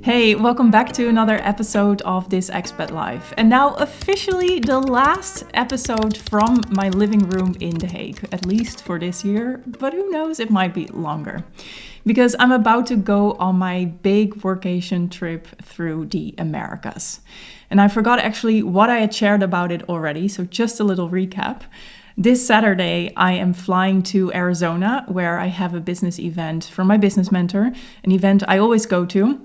Hey, welcome back to another episode of This Expat Life. And now officially the last episode from my living room in The Hague, at least for this year, but who knows, it might be longer. Because I'm about to go on my big workation trip through the Americas. And I forgot actually what I had shared about it already, so just a little recap. This Saturday, I am flying to Arizona, where I have a business event for my business mentor, an event I always go to.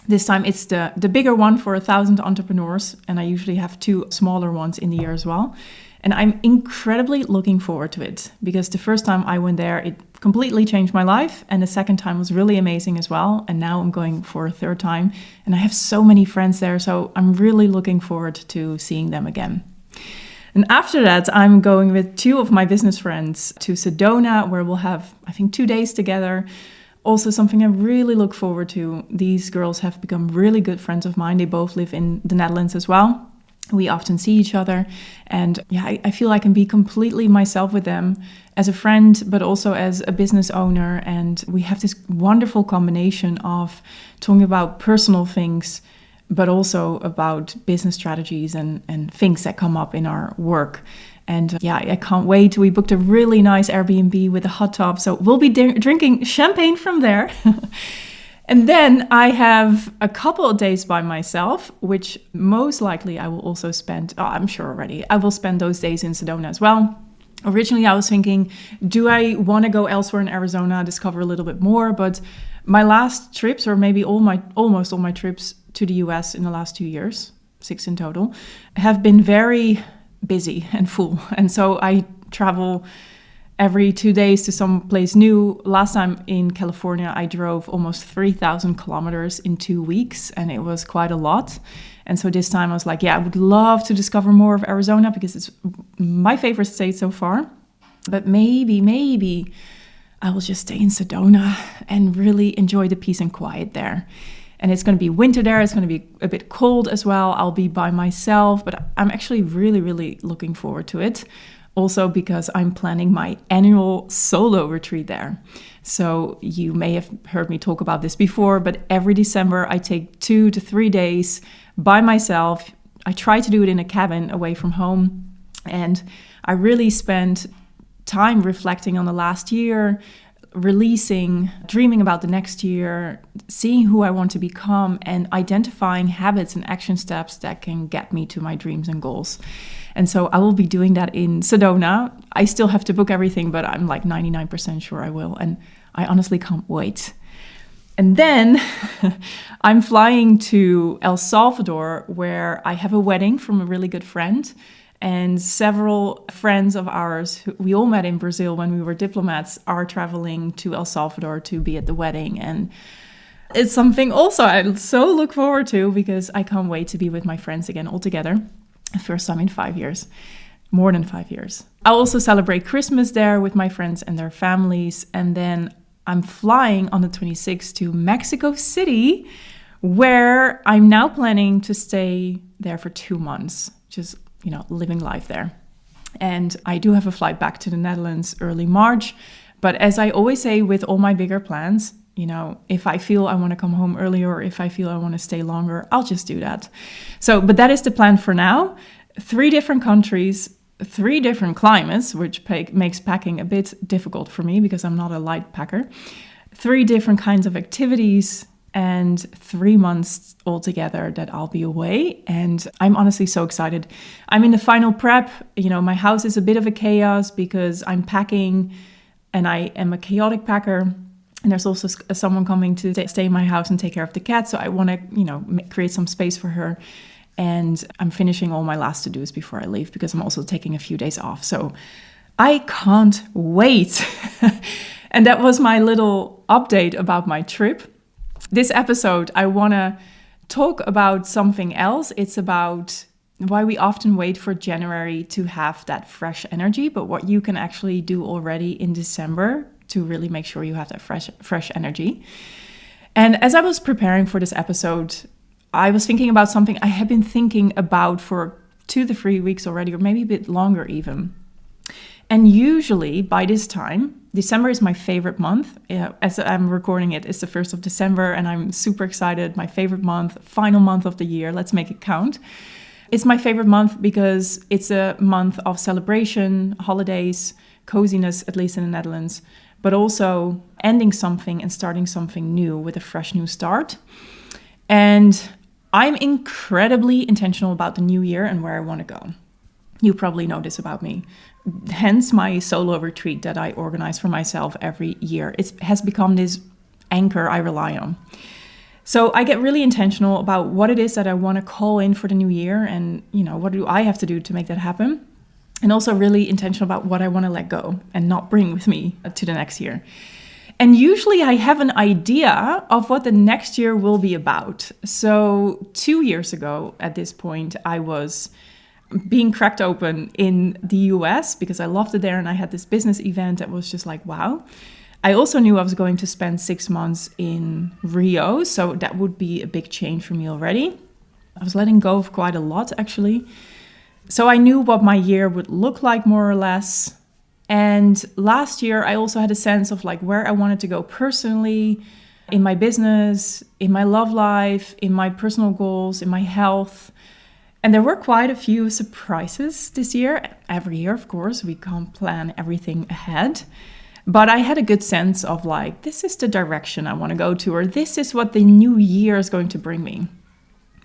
This time it's the bigger one for 1,000 entrepreneurs, and I usually have 2 smaller ones in the year as well. And I'm incredibly looking forward to it, because the first time I went there, it completely changed my life, and the second time was really amazing as well. And now I'm going for a third time, and I have so many friends there, so I'm really looking forward to seeing them again. And after that, I'm going with 2 of my business friends to Sedona, where we'll have, I think, 2 days together. Also something I really look forward to. These girls have become really good friends of mine. They both live in the Netherlands as well. We often see each other. And I feel I can be completely myself with them as a friend, but also as a business owner. And we have this wonderful combination of talking about personal things, but also about business strategies and things that come up in our work. And I can't wait. We booked a really nice Airbnb with a hot tub, so we'll be drinking champagne from there. And then I have a couple of days by myself, which most likely I will also spend, I'm sure already, I will spend those days in Sedona as well. Originally, I was thinking, do I want to go elsewhere in Arizona, discover a little bit more? But my last trips, or maybe almost all my trips to the US in the last 2 years, 6 in total, have been very busy and full. And so I travel every 2 days to some place new. Last time in California, I drove almost 3,000 kilometers in 2 weeks, and it was quite a lot. And so this time I was like, I would love to discover more of Arizona because it's my favorite state so far. But maybe I will just stay in Sedona and really enjoy the peace and quiet there. And it's going to be winter there. It's going to be a bit cold as well. I'll be by myself, but I'm actually really, really looking forward to it. Also because I'm planning my annual solo retreat there. So you may have heard me talk about this before, but every December I take 2 to 3 days by myself. I try to do it in a cabin away from home. And I really spend time reflecting on the last year, releasing, dreaming about the next year, seeing who I want to become, and identifying habits and action steps that can get me to my dreams and goals. And so I will be doing that in Sedona. I still have to book everything, but I'm like 99% sure I will. And I honestly can't wait. And then I'm flying to El Salvador, where I have a wedding from a really good friend. And several friends of ours, who we all met in Brazil when we were diplomats, are traveling to El Salvador to be at the wedding. And it's something also I so look forward to, because I can't wait to be with my friends again all together. The first time in 5 years, more than 5 years. I'll also celebrate Christmas there with my friends and their families. And then I'm flying on the 26th to Mexico City, where I'm now planning to stay there for 2 months, just living life there. And I do have a flight back to the Netherlands early March. But as I always say with all my bigger plans, if I feel I want to come home earlier, or if I feel I want to stay longer, I'll just do that. But that is the plan for now. 3 different countries, 3 different climates, which makes packing a bit difficult for me because I'm not a light packer. 3 different kinds of activities, and 3 months altogether that I'll be away. And I'm honestly so excited. I'm in the final prep. My house is a bit of a chaos because I'm packing and I am a chaotic packer. And there's also someone coming to stay in my house and take care of the cat. So I want to, create some space for her. And I'm finishing all my last to-dos before I leave, because I'm also taking a few days off. So I can't wait. And that was my little update about my trip. This episode, I want to talk about something else. It's about why we often wait for January to have that fresh energy, but what you can actually do already in December to really make sure you have that fresh energy. And as I was preparing for this episode, I was thinking about something I have been thinking about for 2 to 3 weeks already, or maybe a bit longer even. And usually by this time, December is my favorite month. As I'm recording it, it's the 1st of December and I'm super excited. My favorite month, final month of the year. Let's make it count. It's my favorite month because it's a month of celebration, holidays, coziness, at least in the Netherlands, but also ending something and starting something new with a fresh new start. And I'm incredibly intentional about the new year and where I want to go. You probably know this about me. Hence my solo retreat that I organize for myself every year. It has become this anchor I rely on. So I get really intentional about what it is that I want to call in for the new year and, what do I have to do to make that happen? And also really intentional about what I want to let go and not bring with me to the next year. And usually I have an idea of what the next year will be about. So 2 years ago at this point, I was being cracked open in the US because I loved it there and I had this business event that was just like, wow. I also knew I was going to spend 6 months in Rio, so that would be a big change for me already. I was letting go of quite a lot, actually. So I knew what my year would look like, more or less. And last year, I also had a sense of like where I wanted to go personally, in my business, in my love life, in my personal goals, in my health. And there were quite a few surprises this year. Every year, of course, we can't plan everything ahead. But I had a good sense of like, this is the direction I want to go to, or this is what the new year is going to bring me.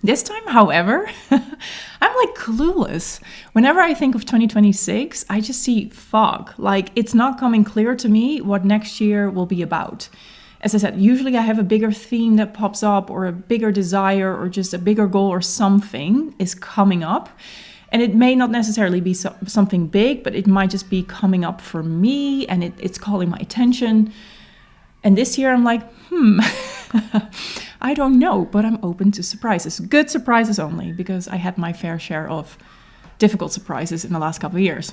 This time, however, I'm like clueless. Whenever I think of 2026, I just see fog. Like it's not coming clear to me what next year will be about. As I said, usually I have a bigger theme that pops up or a bigger desire or just a bigger goal or something is coming up. And it may not necessarily be something big, but it might just be coming up for me and it's calling my attention. And this year I'm like, I don't know, but I'm open to surprises. Good surprises only, because I had my fair share of difficult surprises in the last couple of years.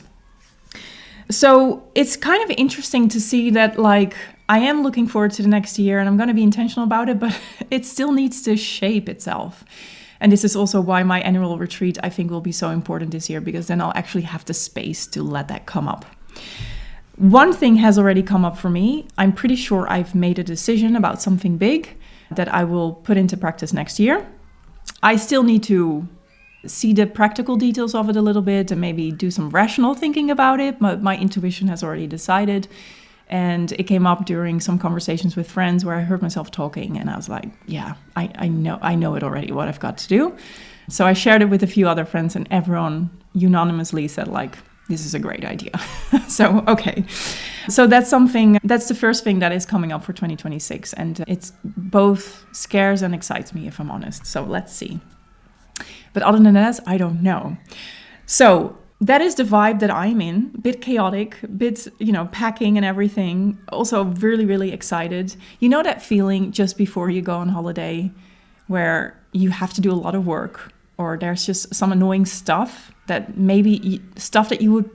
So it's kind of interesting to see that like I am looking forward to the next year and I'm going to be intentional about it, but it still needs to shape itself. And this is also why my annual retreat, I think, will be so important this year, because then I'll actually have the space to let that come up. One thing has already come up for me. I'm pretty sure I've made a decision about something big that I will put into practice next year. I still need to see the practical details of it a little bit and maybe do some rational thinking about it. My intuition has already decided. And it came up during some conversations with friends where I heard myself talking and I was like, yeah, I know it already, what I've got to do. So I shared it with a few other friends and everyone unanimously said like, this is a great idea. So, okay. So that's the first thing that is coming up for 2026. And it's both scares and excites me, if I'm honest. So let's see. But other than that, I don't know. So that is the vibe that I'm in. A bit chaotic, a bit, packing and everything. Also really, really excited. You know that feeling just before you go on holiday where you have to do a lot of work or there's just some annoying stuff that stuff that you would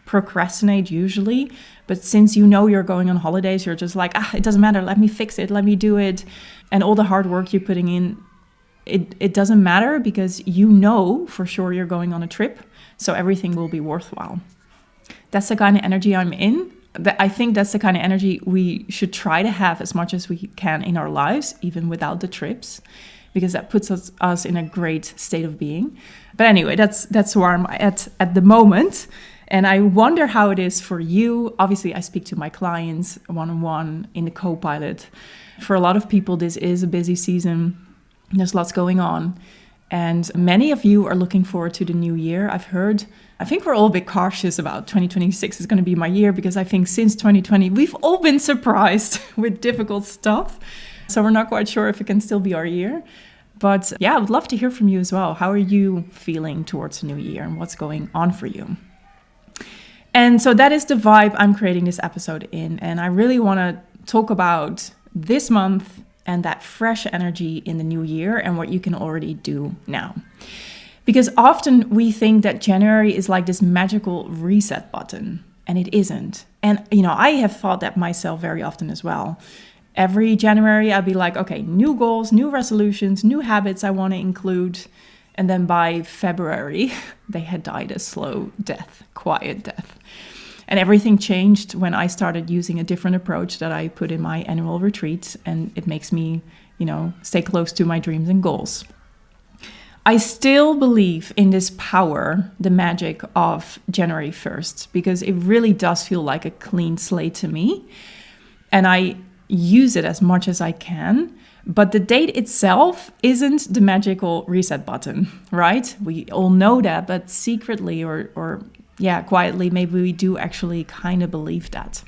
procrastinate usually. But since you're going on holidays, you're just like, it doesn't matter. Let me fix it. Let me do it. And all the hard work you're putting in, it doesn't matter because for sure you're going on a trip. So everything will be worthwhile. That's the kind of energy I'm in. I think that's the kind of energy we should try to have as much as we can in our lives, even without the trips, because that puts us in a great state of being. But anyway, that's where I'm at the moment. And I wonder how it is for you. Obviously, I speak to my clients one-on-one in the co-pilot. For a lot of people, this is a busy season. There's lots going on. And many of you are looking forward to the new year. I think we're all a bit cautious about 2026 is going to be my year because I think since 2020, we've all been surprised with difficult stuff. So we're not quite sure if it can still be our year. But yeah, I would love to hear from you as well. How are you feeling towards the new year and what's going on for you? And so that is the vibe I'm creating this episode in. And I really want to talk about this month and that fresh energy in the new year and what you can already do now. Because often we think that January is like this magical reset button, and it isn't. And, I have thought that myself very often as well. Every January, I'd be like, okay, new goals, new resolutions, new habits I want to include. And then by February, they had died a slow death, quiet death. And everything changed when I started using a different approach that I put in my annual retreat, and it makes me, stay close to my dreams and goals. I still believe in this power, the magic of January 1st, because it really does feel like a clean slate to me. And I use it as much as I can. But the date itself isn't the magical reset button, right? We all know that, but secretly or quietly, maybe we do actually kind of believe that.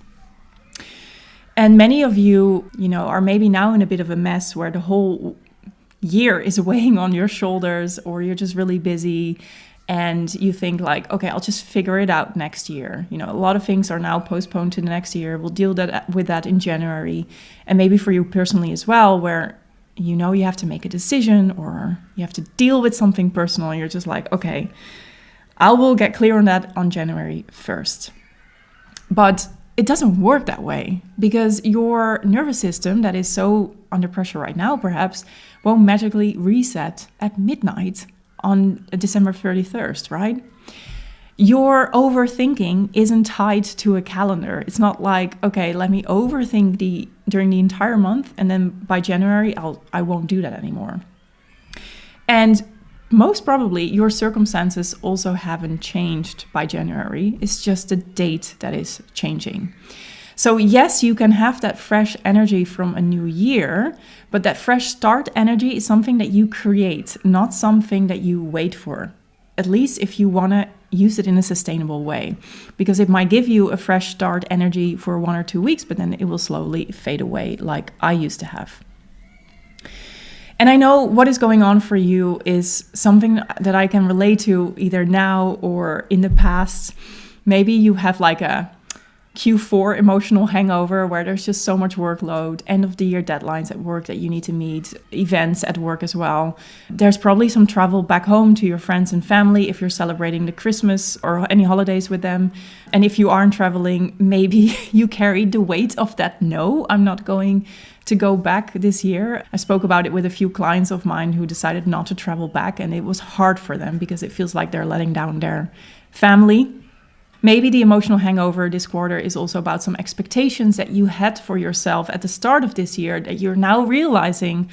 And many of you, are maybe now in a bit of a mess where the whole year is weighing on your shoulders, or you're just really busy and you think like, okay, I'll just figure it out next year. A lot of things are now postponed to the next year. We'll deal with that in January. And maybe for you personally as well, where you have to make a decision or you have to deal with something personal. You're just like, okay, I will get clear on that on January 1st. But it doesn't work that way, because your nervous system that is so under pressure right now, perhaps, won't magically reset at midnight on December 31st, right? Your overthinking isn't tied to a calendar. It's not like, okay, let me overthink during the entire month, and then by January, I won't do that anymore. And most probably, your circumstances also haven't changed by January. It's just the date that is changing. So yes, you can have that fresh energy from a new year, but that fresh start energy is something that you create, not something that you wait for. At least if you want to use it in a sustainable way, because it might give you a fresh start energy for 1 or 2 weeks, but then it will slowly fade away like I used to have. And I know what is going on for you is something that I can relate to either now or in the past. Maybe you have like a Q4 emotional hangover where there's just so much workload, end of the year deadlines at work that you need to meet, events at work as well. There's probably some travel back home to your friends and family if you're celebrating the Christmas or any holidays with them. And if you aren't traveling, maybe you carry the weight of that. No, I'm not going to go back this year. I spoke about it with a few clients of mine who decided not to travel back, and it was hard for them because it feels like they're letting down their family. Maybe the emotional hangover this quarter is also about some expectations that you had for yourself at the start of this year that you're now realizing,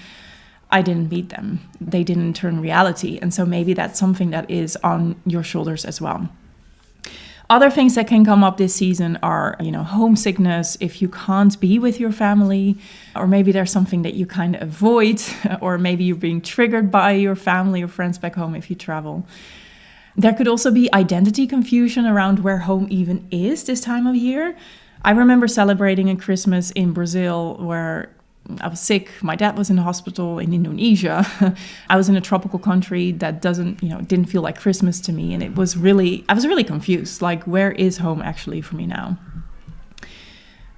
I didn't meet them. They didn't turn reality. And so maybe that's something that is on your shoulders as well. Other things that can come up this season are, homesickness if you can't be with your family, or maybe there's something that you kind of avoid, or maybe you're being triggered by your family or friends back home if you travel. There could also be identity confusion around where home even is this time of year. I remember celebrating a Christmas in Brazil where I was sick. My dad was in the hospital in Indonesia. I was in a tropical country that didn't feel like Christmas to me. And I was really confused. Like, where is home actually for me now?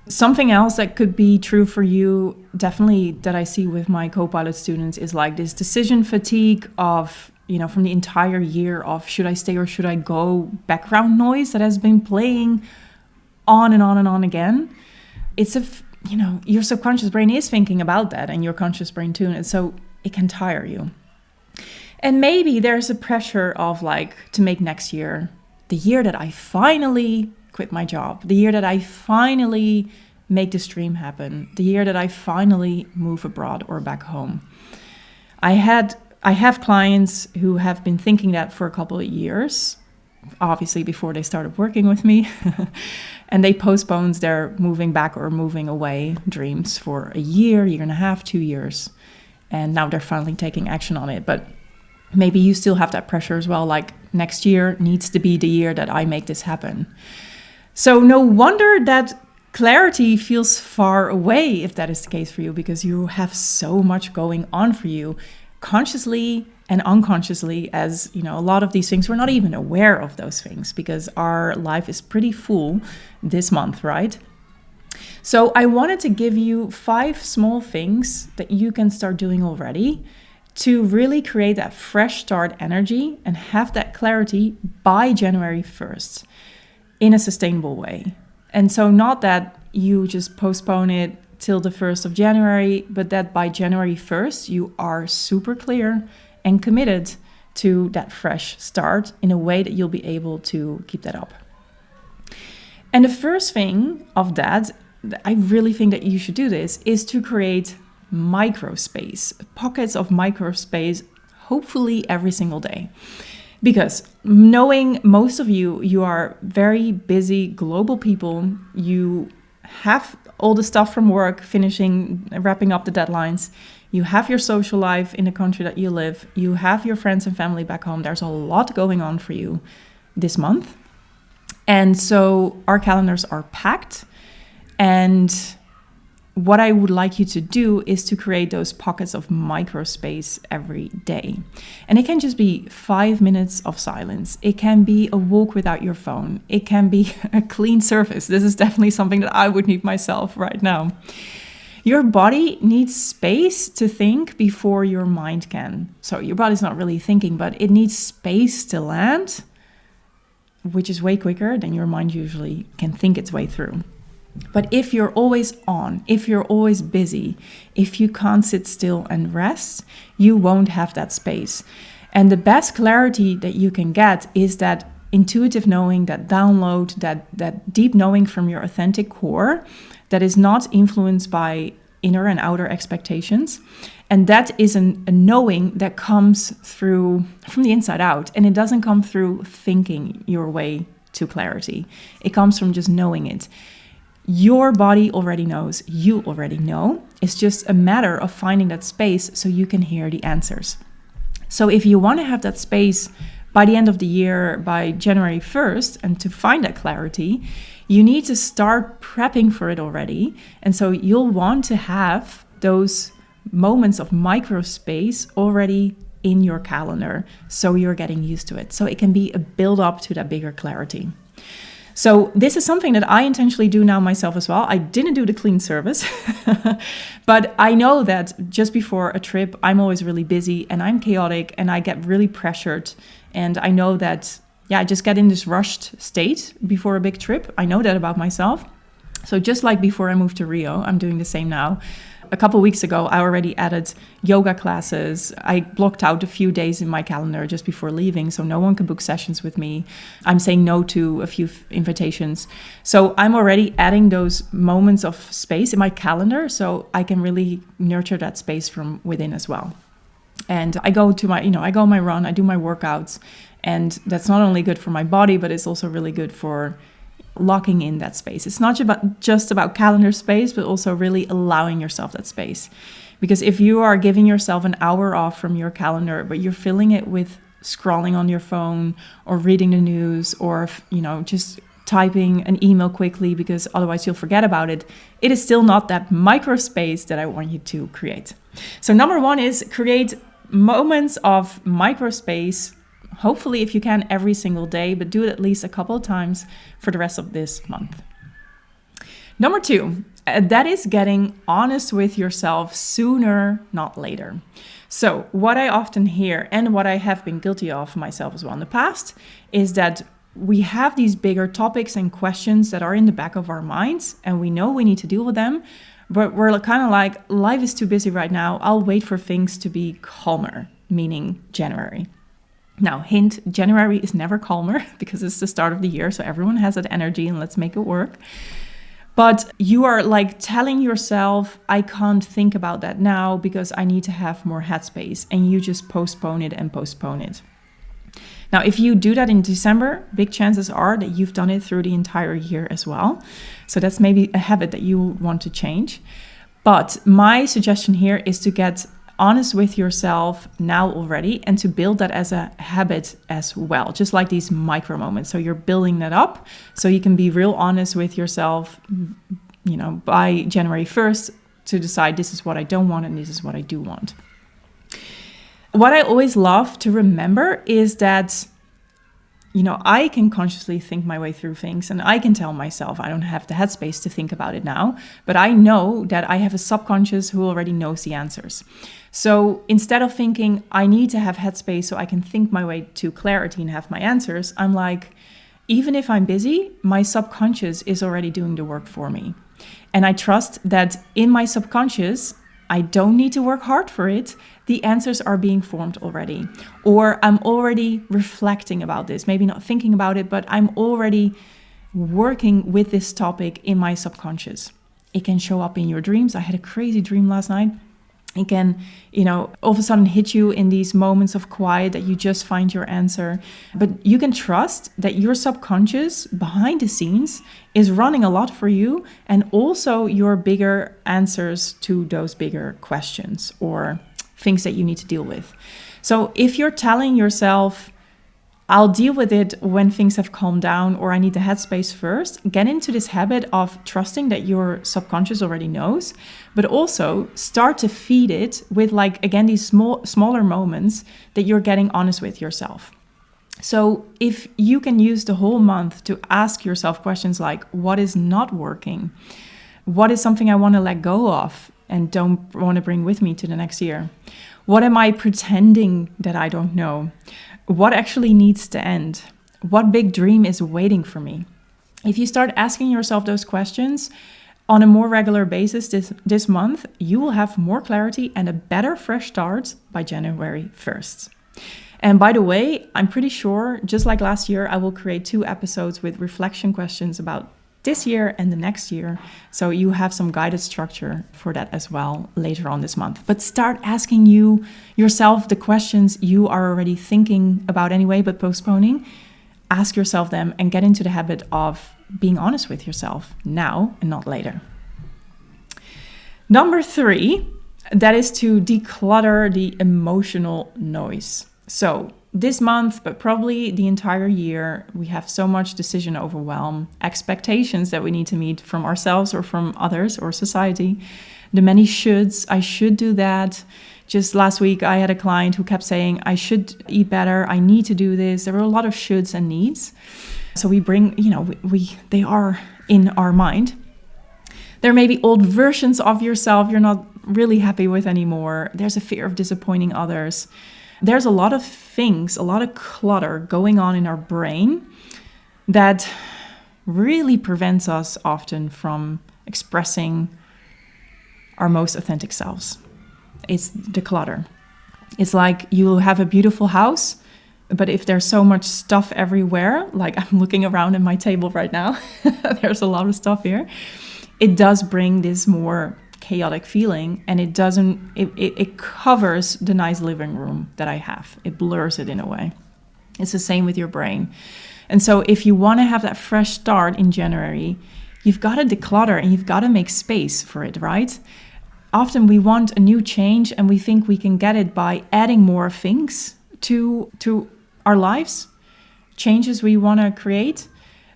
Something else that could be true for you, definitely that I see with my co-pilot students, is like this decision fatigue of, from the entire year of should I stay or should I go background noise that has been playing on and on and on again. It's your subconscious brain is thinking about that, and your conscious brain too. And so it can tire you. And maybe there's a pressure of to make next year the year that I finally quit my job, the year that I finally make this dream happen, the year that I finally move abroad or back home. I have clients who have been thinking that for a couple of years, obviously before they started working with me, and they postponed their moving back or moving away dreams for a year and a half, 2 years. And now they're finally taking action on it. But maybe you still have that pressure as well, like next year needs to be the year that I make this happen. So no wonder that clarity feels far away if that is the case for you, because you have so much going on for you consciously and unconsciously. As a lot of these things, we're not even aware of those things because our life is pretty full this month, right? So I wanted to give you 5 small things that you can start doing already to really create that fresh start energy and have that clarity by January 1st in a sustainable way. And so not that you just postpone it till the 1st of January, but that by January 1st, you are super clear and committed to that fresh start in a way that you'll be able to keep that up. And the first thing of that, I really think that you should do this, is to create microspace, pockets of microspace, hopefully every single day. Because knowing most of you, you are very busy global people. You have all the stuff from work, wrapping up the deadlines. You have your social life in the country that you live. You have your friends and family back home. There's a lot going on for you this month. And so our calendars are packed. And what I would like you to do is to create those pockets of microspace every day. And it can just be 5 minutes of silence. It can be a walk without your phone. It can be a clean surface. This is definitely something that I would need myself right now. Your body needs space to think before your mind can. So your body's not really thinking, but it needs space to land, which is way quicker than your mind usually can think its way through. But if you're always on, if you're always busy, if you can't sit still and rest, you won't have that space. And the best clarity that you can get is that intuitive knowing, that download, that deep knowing from your authentic core that is not influenced by inner and outer expectations. And that is a knowing that comes through from the inside out. And it doesn't come through thinking your way to clarity. It comes from just knowing it. Your body already knows, you already know. It's just a matter of finding that space so you can hear the answers. So if you want to have that space by the end of the year, by January 1st, and to find that clarity, you need to start prepping for it already. And so you'll want to have those moments of microspace already in your calendar so you're getting used to it. So it can be a build up to that bigger clarity. So this is something that I intentionally do now myself as well. I didn't do the clean service, but I know that just before a trip, I'm always really busy and I'm chaotic and I get really pressured. And I know that, I just get in this rushed state before a big trip. I know that about myself. So just like before I moved to Rio, I'm doing the same now. A couple of weeks ago, I already added yoga classes. I blocked out a few days in my calendar just before leaving, so no one can book sessions with me. I'm saying no to a few invitations. So I'm already adding those moments of space in my calendar so I can really nurture that space from within as well. And I go to I go on my run, I do my workouts, and that's not only good for my body, but it's also really good for locking in that space. It's not just about calendar space, but also really allowing yourself that space. Because if you are giving yourself an hour off from your calendar, but you're filling it with scrolling on your phone or reading the news or, just typing an email quickly because otherwise you'll forget about it, it is still not that micro space that I want you to create. So number one is create moments of micro space. Hopefully, if you can, every single day, but do it at least a couple of times for the rest of this month. Number two, that is getting honest with yourself sooner, not later. So what I often hear, and what I have been guilty of myself as well in the past, is that we have these bigger topics and questions that are in the back of our minds, and we know we need to deal with them, but we're kind of like, life is too busy right now. I'll wait for things to be calmer, meaning January. Now, hint, January is never calmer because it's the start of the year, so everyone has that energy and let's make it work. But you are like telling yourself, I can't think about that now because I need to have more headspace, and you just postpone it and postpone it. Now, if you do that in December, big chances are that you've done it through the entire year as well. So that's maybe a habit that you want to change. But my suggestion here is to get honest with yourself now already and to build that as a habit as well, just like these micro moments. So you're building that up so you can be real honest with yourself, by January 1st to decide this is what I don't want and this is what I do want. What I always love to remember is that I can consciously think my way through things, and I can tell myself I don't have the headspace to think about it now, but I know that I have a subconscious who already knows the answers. So instead of thinking I need to have headspace so I can think my way to clarity and have my answers, I'm like, even if I'm busy, my subconscious is already doing the work for me. And I trust that in my subconscious, I don't need to work hard for it. The answers are being formed already. Or I'm already reflecting about this, maybe not thinking about it, but I'm already working with this topic in my subconscious. It can show up in your dreams. I had a crazy dream last night. It can, all of a sudden hit you in these moments of quiet that you just find your answer. But you can trust that your subconscious behind the scenes is running a lot for you, and also your bigger answers to those bigger questions or things that you need to deal with. So if you're telling yourself, I'll deal with it when things have calmed down, or I need the headspace first, get into this habit of trusting that your subconscious already knows, but also start to feed it with, again, these smaller moments that you're getting honest with yourself. So if you can use the whole month to ask yourself questions like, what is not working? What is something I want to let go of and don't want to bring with me to the next year? What am I pretending that I don't know? What actually needs to end? What big dream is waiting for me? If you start asking yourself those questions on a more regular basis this month, you will have more clarity and a better fresh start by January 1st. And by the way, I'm pretty sure, just like last year, I will create 2 episodes with reflection questions about this year and the next year. So you have some guided structure for that as well later on this month. But start asking yourself the questions you are already thinking about anyway, but postponing. Ask yourself them and get into the habit of being honest with yourself now and not later. Number 3, that is to declutter the emotional noise. So this month, but probably the entire year, we have so much decision overwhelm, expectations that we need to meet from ourselves or from others or society. The many shoulds, I should do that. Just last week, I had a client who kept saying, I should eat better, I need to do this. There were a lot of shoulds and needs. So we bring, they are in our mind. There may be old versions of yourself you're not really happy with anymore. There's a fear of disappointing others. There's a lot of things, a lot of clutter going on in our brain that really prevents us often from expressing our most authentic selves. It's the clutter. It's like you have a beautiful house, but if there's so much stuff everywhere, like I'm looking around at my table right now, there's a lot of stuff here. It does bring this more chaotic feeling, and it covers the nice living room that I have. It blurs it in a way. It's the same with your brain. And so if you want to have that fresh start in January, you've got to declutter and you've got to make space for it, right? Often we want a new change and we think we can get it by adding more things to our lives, changes we want to create.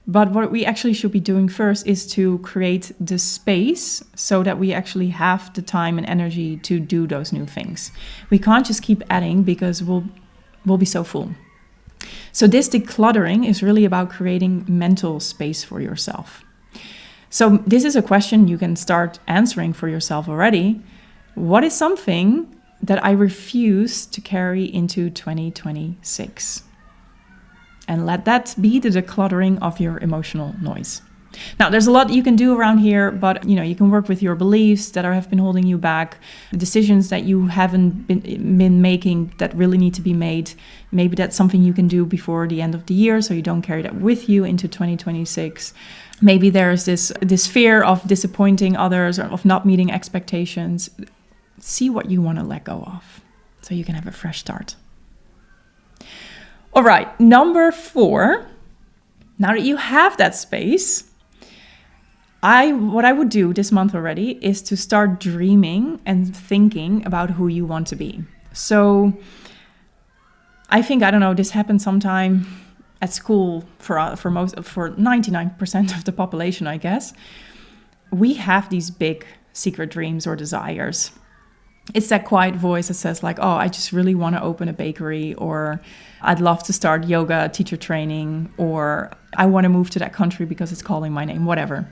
But what we actually should be doing first is to create the space so that we actually have the time and energy to do those new things. We can't just keep adding because we'll be so full. So this decluttering is really about creating mental space for yourself. So this is a question you can start answering for yourself already. What is something that I refuse to carry into 2026? And let that be the decluttering of your emotional noise. Now, there's a lot you can do around here, but you can work with your beliefs that have been holding you back, decisions that you haven't been making that really need to be made. Maybe that's something you can do before the end of the year, so you don't carry that with you into 2026. Maybe there's this fear of disappointing others or of not meeting expectations. See what you want to let go of, so you can have a fresh start. All right, number 4, now that you have that space, what I would do this month already is to start dreaming and thinking about who you want to be. So I think, this happened sometime at school for 99% of the population, I guess. We have these big secret dreams or desires. It's that quiet voice that says I just really want to open a bakery, or I'd love to start yoga teacher training, or I want to move to that country because it's calling my name, whatever.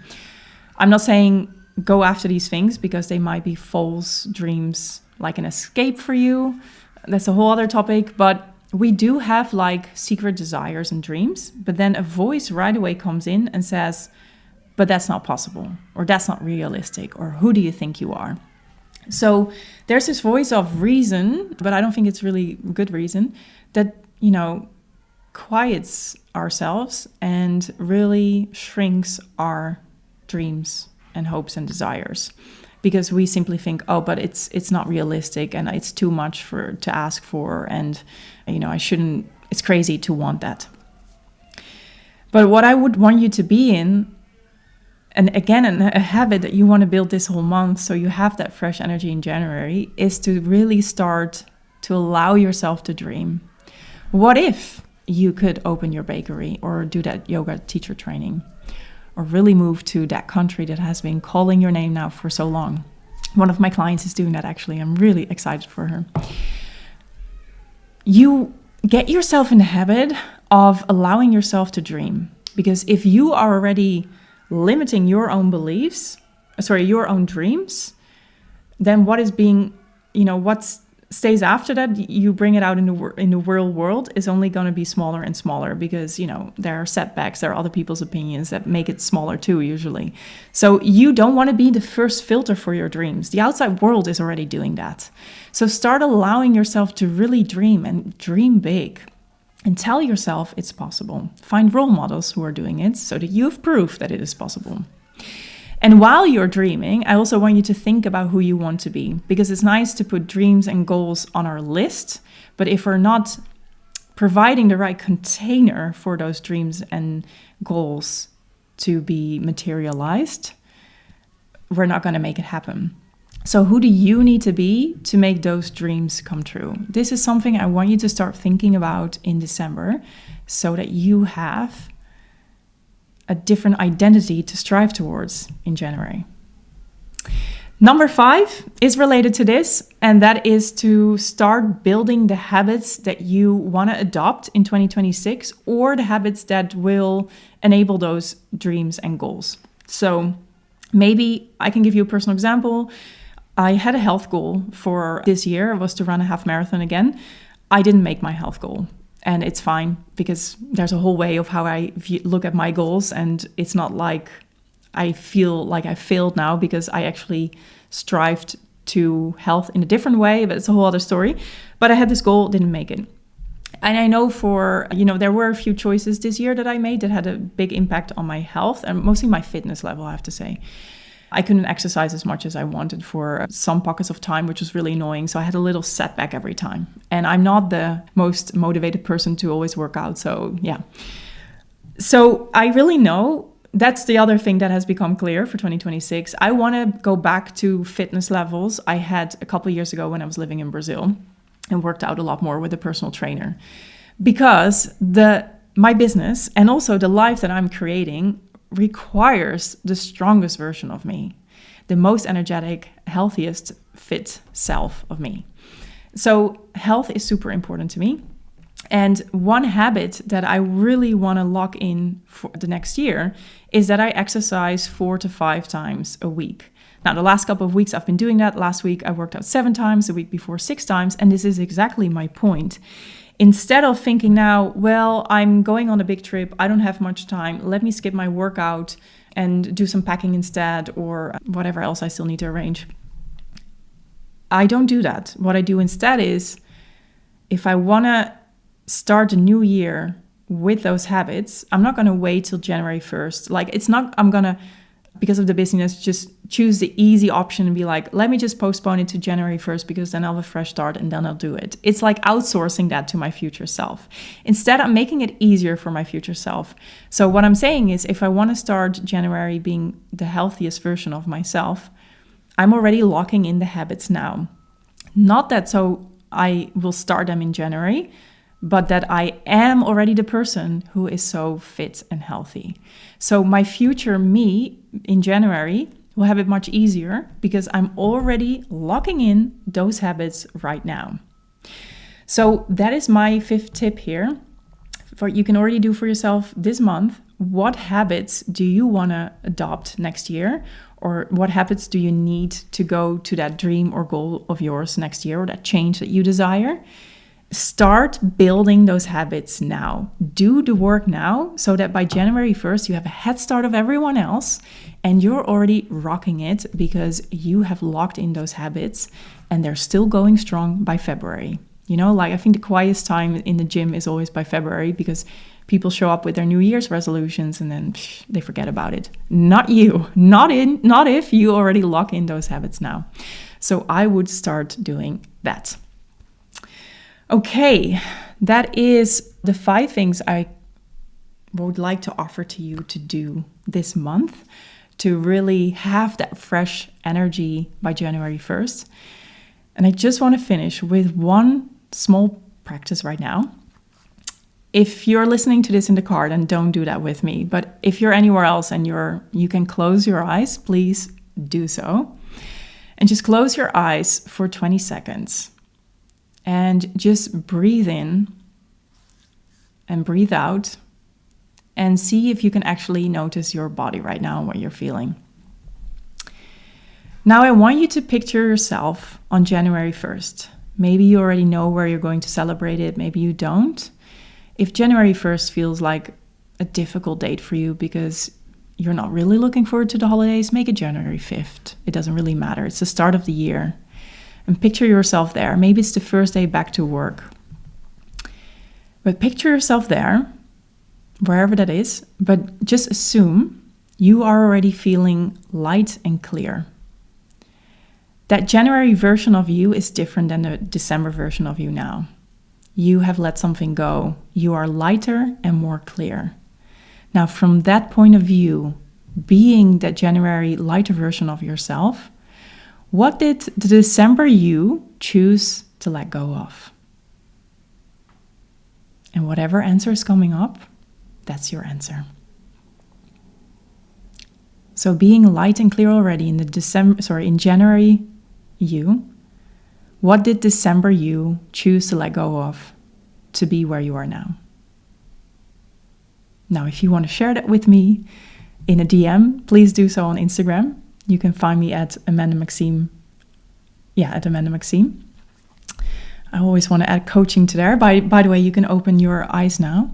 I'm not saying go after these things because they might be false dreams, like an escape for you. That's a whole other topic, but we do have secret desires and dreams, but then a voice right away comes in and says, but that's not possible, or that's not realistic, or who do you think you are? So there's this voice of reason, but I don't think it's really good reason, that, quiets ourselves and really shrinks our dreams and hopes and desires, because we simply think, oh, but it's not realistic and it's too much to ask for, and I shouldn't, it's crazy to want that. But what I would want you to be in, and again, a habit that you want to build this whole month so you have that fresh energy in January, is to really start to allow yourself to dream. What if you could open your bakery or do that yoga teacher training, or really move to that country that has been calling your name now for so long? One of my clients is doing that, actually. I'm really excited for her. You get yourself in the habit of allowing yourself to dream, because if you are already limiting your own your own dreams, then what stays after that, you bring it out in the real world, is only going to be smaller and smaller, because there are setbacks, there are other people's opinions that make it smaller too, usually. So you don't want to be the first filter for your dreams. The outside world is already doing that. So start allowing yourself to really dream, and dream big, and tell yourself it's possible. Find role models who are doing it so that you have proof that it is possible. And while you're dreaming, I also want you to think about who you want to be, because it's nice to put dreams and goals on our list, but if we're not providing the right container for those dreams and goals to be materialized, we're not going to make it happen. So who do you need to be to make those dreams come true? This is something I want you to start thinking about in December, so that you have a different identity to strive towards in January. Number 5 is related to this, and that is to start building the habits that you want to adopt in 2026, or the habits that will enable those dreams and goals. So maybe I can give you a personal example. I had a health goal for this year. It was to run a half marathon again. I didn't make my health goal. And it's fine, because there's a whole way of how I look at my goals. And it's not like I feel like I failed now, because I actually strived to health in a different way, but it's a whole other story. But I had this goal, didn't make it. And I know there were a few choices this year that I made that had a big impact on my health, and mostly my fitness level, I have to say. I couldn't exercise as much as I wanted for some pockets of time, which was really annoying. So I had a little setback every time. And I'm not the most motivated person to always work out. So yeah. So I really know that's the other thing that has become clear for 2026. I want to go back to fitness levels I had a couple of years ago when I was living in Brazil and worked out a lot more with a personal trainer. Because my business and also the life that I'm creating requires the strongest version of me, the most energetic, healthiest, fit self of me. So health is super important to me. And one habit that I really want to lock in for the next year is that I exercise 4 to 5 times a week. Now, the last couple of weeks I've been doing that. Last week I worked out 7 times, the week before 6 times. And this is exactly my point. Instead of thinking now, well, I'm going on a big trip, I don't have much time, let me skip my workout and do some packing instead, or whatever else I still need to arrange. I don't do that. What I do instead is, if I want to start a new year with those habits, I'm not going to wait till January 1st. I'm going to, because of the busyness, just choose the easy option and be like, let me just postpone it to January 1st, because then I'll have a fresh start and then I'll do it. It's like outsourcing that to my future self. Instead, I'm making it easier for my future self. So what I'm saying is, if I want to start January being the healthiest version of myself, I'm already locking in the habits now. Not that so I will start them in January, but that I am already the person who is so fit and healthy. So my future me in January will have it much easier, because I'm already locking in those habits right now. So that is my 5th tip here. You can already do for yourself this month. What habits do you want to adopt next year? Or what habits do you need to go to that dream or goal of yours next year, or that change that you desire? Start building those habits now. Do the work now, so that by January 1st, you have a head start of everyone else and you're already rocking it, because you have locked in those habits and they're still going strong by February. Like I think the quietest time in the gym is always by February because people show up with their New Year's resolutions and then they forget about it. Not you, not if you already lock in those habits now. So I would start doing that. Okay, that is the 5 things I would like to offer to you to do this month to really have that fresh energy by January 1st. And I just want to finish with one small practice right now. If you're listening to this in the car, then don't do that with me. But if you're anywhere else and you can close your eyes, please do so. And just close your eyes for 20 seconds. And just breathe in and breathe out. And see if you can actually notice your body right now and what you're feeling. Now I want you to picture yourself on January 1st. Maybe you already know where you're going to celebrate it. Maybe you don't. If January 1st feels like a difficult date for you because you're not really looking forward to the holidays, make it January 5th. It doesn't really matter. It's the start of the year. And picture yourself there. Maybe it's the first day back to work. But picture yourself there, wherever that is. But just assume you are already feeling light and clear. That January version of you is different than the December version of you now. You have let something go. You are lighter and more clear. Now, from that point of view, being that January lighter version of yourself, what did the December you choose to let go of? And whatever answer is coming up, that's your answer. So being light and clear already in January you, what did December you choose to let go of to be where you are now? Now, if you want to share that with me in a DM, please do so on Instagram. You can find me at Amanda Maxime. At Amanda Maxime. I always want to add coaching to there. By the way, you can open your eyes now.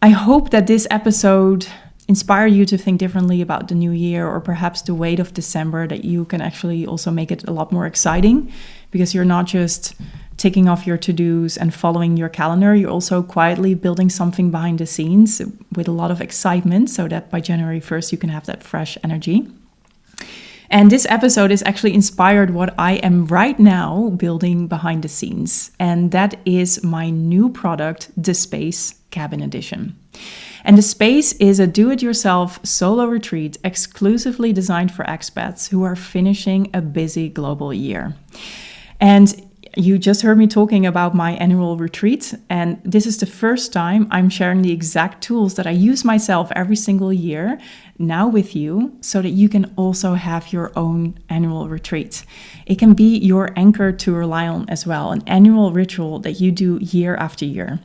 I hope that this episode inspire you to think differently about the new year, or perhaps the weight of December, that you can actually also make it a lot more exciting because you're not just ticking off your to-dos and following your calendar. You're also quietly building something behind the scenes with a lot of excitement so that by January 1st, you can have that fresh energy. And this episode is actually inspired what I am right now building behind the scenes. And that is my new product, the Space Cabin Edition. And the Space is a do-it-yourself solo retreat exclusively designed for expats who are finishing a busy global year. And you just heard me talking about my annual retreat, and this is the first time I'm sharing the exact tools that I use myself every single year now with you, so that you can also have your own annual retreat. It can be your anchor to rely on as well, an annual ritual that you do year after year.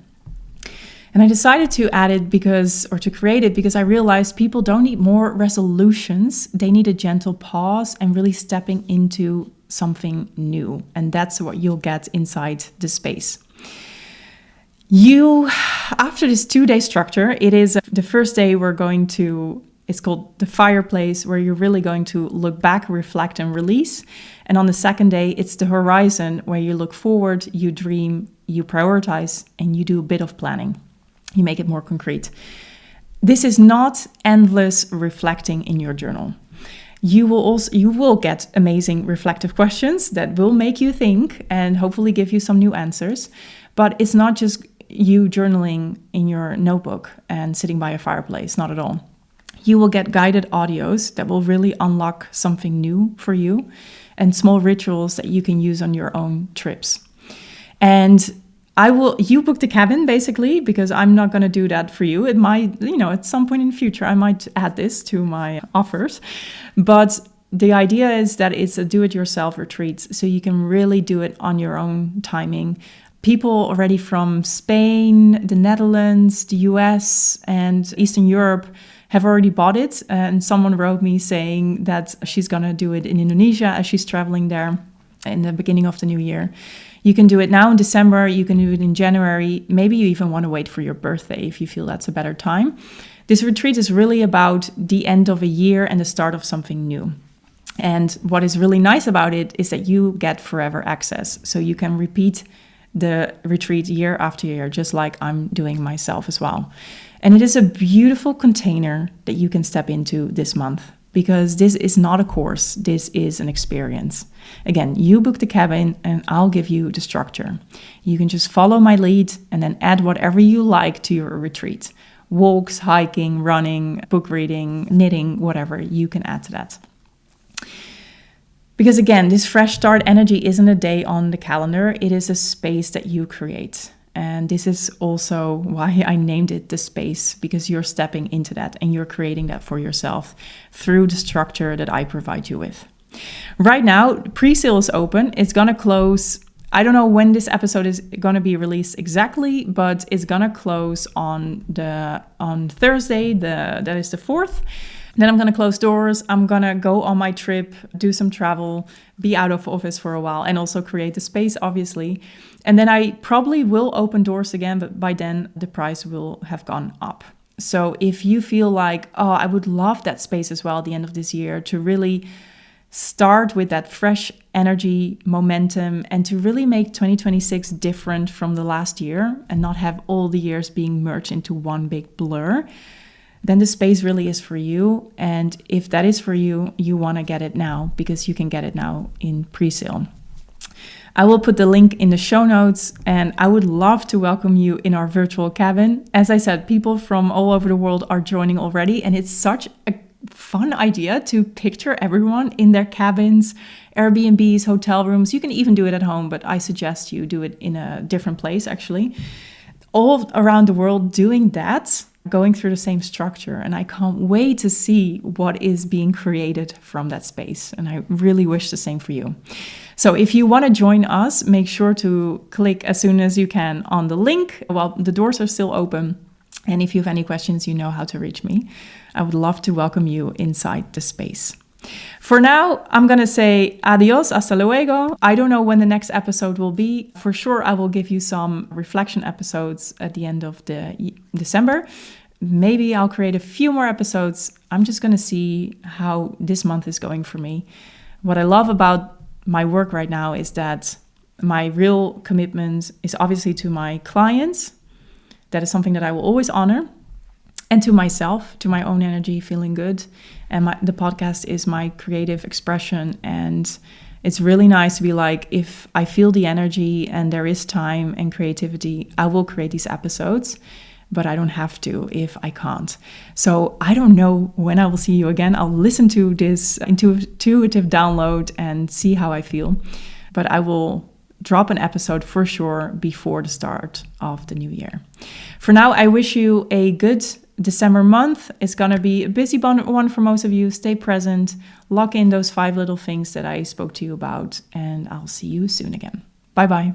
And I decided to add it to create it because I realized people don't need more resolutions. They need a gentle pause and really stepping into something new. And that's what you'll get inside the Space. After this 2-day structure, it is the first day it's called the fireplace, where you're really going to look back, reflect, and release. And on the second day, it's the horizon, where you look forward, you dream, you prioritize, and you do a bit of planning. You make it more concrete. This is not endless reflecting in your journal. You will get amazing reflective questions that will make you think and hopefully give you some new answers. But it's not just you journaling in your notebook and sitting by a fireplace, not at all. You will get guided audios that will really unlock something new for you, and small rituals that you can use on your own trips. And you book the cabin basically, because I'm not going to do that for you. It might, at some point in the future, I might add this to my offers. But the idea is that it's a do-it-yourself retreat, so you can really do it on your own timing. People already from Spain, the Netherlands, the US, and Eastern Europe have already bought it. And someone wrote me saying that she's going to do it in Indonesia as she's traveling there in the beginning of the new year. You can do it now in December, you can do it in January. Maybe you even want to wait for your birthday if you feel that's a better time. This retreat is really about the end of a year and the start of something new. And what is really nice about it is that you get forever access. So you can repeat the retreat year after year, just like I'm doing myself as well. And it is a beautiful container that you can step into this month, because this is not a course, this is an experience. Again, you book the cabin and I'll give you the structure. You can just follow my lead and then add whatever you like to your retreat. Walks, hiking, running, book reading, knitting, whatever, you can add to that. Because again, this fresh start energy isn't a day on the calendar, it is a space that you create. And this is also why I named it the space, because you're stepping into that and you're creating that for yourself through the structure that I provide you with. Right now, pre-sale is open. It's going to close. I don't know when this episode is going to be released exactly, but it's going to close on Thursday, that is the 4th. Then I'm going to close doors. I'm going to go on my trip, do some travel, be out of office for a while, and also create the space, obviously. And then I probably will open doors again, but by then the price will have gone up. So if you feel like, oh, I would love that space as well at the end of this year to really start with that fresh energy, momentum, and to really make 2026 different from the last year and not have all the years being merged into one big blur, then the space really is for you. And if that is for you, you want to get it now, because you can get it now in pre-sale. I will put the link in the show notes, and I would love to welcome you in our virtual cabin. As I said, people from all over the world are joining already, and it's such a fun idea to picture everyone in their cabins, Airbnbs, hotel rooms. You can even do it at home, but I suggest you do it in a different place, actually. All around the world doing that, going through the same structure. And I can't wait to see what is being created from that space. And I really wish the same for you. So if you want to join us, make sure to click as soon as you can on the link while the doors are still open. And if you have any questions, you know how to reach me. I would love to welcome you inside the space. For now, I'm going to say adios, hasta luego. I don't know when the next episode will be. For sure, I will give you some reflection episodes at the end of December. Maybe I'll create a few more episodes. I'm just going to see how this month is going for me. What I love about my work right now is that my real commitment is obviously to my clients. That is something that I will always honor. And to myself, to my own energy, feeling good. And the podcast is my creative expression. And it's really nice to be like, if I feel the energy and there is time and creativity, I will create these episodes. But I don't have to if I can't. So I don't know when I will see you again. I'll listen to this intuitive download and see how I feel. But I will drop an episode for sure before the start of the new year. For now, I wish you a good December month. It's going to be a busy one for most of you. Stay present, lock in those 5 little things that I spoke to you about, and I'll see you soon again. Bye-bye.